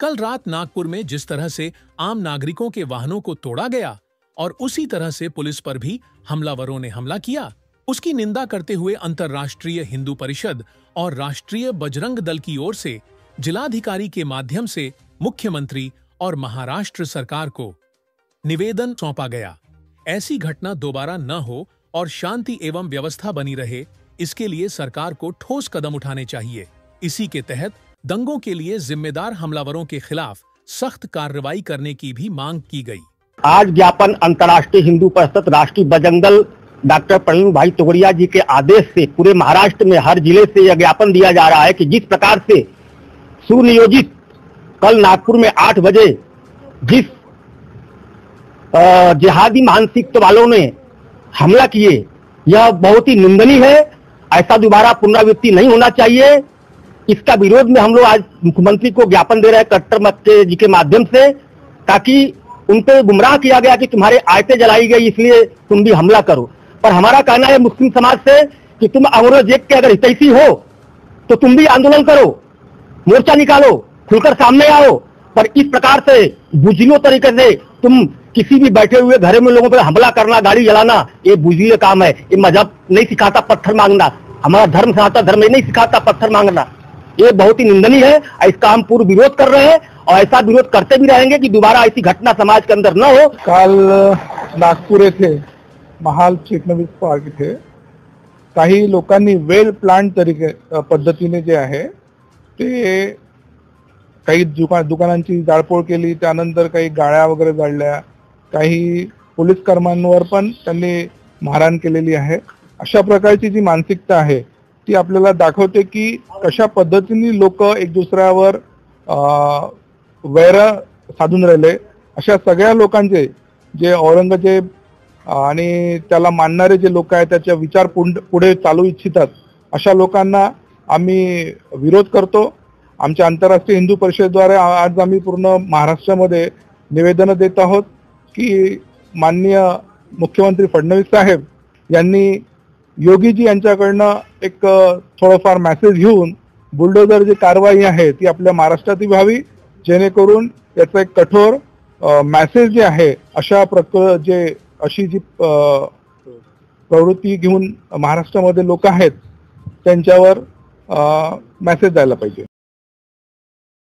कल रात नागपुर में जिस तरह से आम नागरिकों के वाहनों को तोड़ा गया और उसी तरह से पुलिस पर भी हमलावरों ने हमला किया, उसकी निंदा करते हुए अंतर्राष्ट्रीय हिंदू परिषद और राष्ट्रीय बजरंग दल की ओर से जिलाधिकारी के माध्यम से मुख्यमंत्री और महाराष्ट्र सरकार को निवेदन सौंपा गया। ऐसी घटना दोबारा न हो और शांति एवं व्यवस्था बनी रहे, इसके लिए सरकार को ठोस कदम उठाने चाहिए। इसी के तहत दंगों के लिए जिम्मेदार हमलावरों के खिलाफ सख्त कार्रवाई करने की भी मांग की गई। आज ज्ञापन अंतर्राष्ट्रीय हिंदू परिषद राष्ट्रीय बजरंग दल डॉक्टर प्रवीण भाई तोगड़िया जी के आदेश से पूरे महाराष्ट्र में हर जिले से यह ज्ञापन दिया जा रहा है कि जिस प्रकार से सुनियोजित कल नागपुर में 8 बजे जिस जिहादी मानसिकता वालों ने हमला किए, यह बहुत ही निंदनीय है। ऐसा दोबारा पुनरावृत्ति नहीं होना चाहिए। इसका विरोध में हम लोग आज मुख्यमंत्री को ज्ञापन दे रहे हैं कट्टर मक्के जी के माध्यम से, ताकि उन पे गुमराह किया गया कि तुम्हारे आयतें जलाई गई इसलिए तुम भी हमला करो। पर हमारा कहना है मुस्लिम समाज से कि तुम औरंगजेब के अगर हितैषी हो तो तुम भी आंदोलन करो, मोर्चा निकालो, खुलकर सामने आओ। पर इस प्रकार से बुझिलो तरीके से तुम किसी भी बैठे हुए घरे में लोगों पर हमला करना, गाड़ी जलाना, ये बुझिले काम है। ये मजहब नहीं सिखाता पत्थर मांगना, हमारा धर्म सनातन धर्म नहीं सिखाता पत्थर मांगना। ये बहुत ही निंदनीय है। इसका हम पूर्ण विरोध कर रहे हैं और ऐसा विरोध करते भी रहेंगे कि दोबारा ऐसी घटना समाज के अंदर न हो। काल नागपूर येथे महाल चिटणवीस पार्क इथे काही लोकांनी वेल प्लान पद्धतीने जे आहे ते काही दुकानांची जाळपोळ केली, त्यानंतर काही गाड्या वगैरे जाळल्या, काही पोलीस कर्मचाऱ्यांवर पण त्यांनी मारहाण केलेली आहे। अशा प्रकारची जी मानसिकता आहे ती आपल्याला दाखवते की कशा पद्धतीने लोक एक दुसऱ्यावर वैर साधून राहिले। अशा सगळ्या लोकांचे जे औरंगजेब आणि त्याला मानणारे जे लोक आहेत त्याचा विचार पुढे चालू इच्छितात, अशा लोकांना आम्ही विरोध करतो। आमच्या आंतरराष्ट्रीय हिंदू परिषदेद्वारे आज आम्ही पूर्ण महाराष्ट्रामध्ये निवेदन देत आहोत की माननीय मुख्यमंत्री फडणवीस साहेब यांनी योगीजी यांच्याकडनं एक थोडाफार मेसेज घेऊन बुलडोजर जी कारवाई आहे ती आपल्या महाराष्ट्रात व्हावी, जेणेकरून याचा एक कठोर मेसेज जे आहे अशी जी प्रवृत्ती घेऊन महाराष्ट्रामध्ये लोक आहेत त्यांच्यावर मेसेज द्यायला पाहिजे।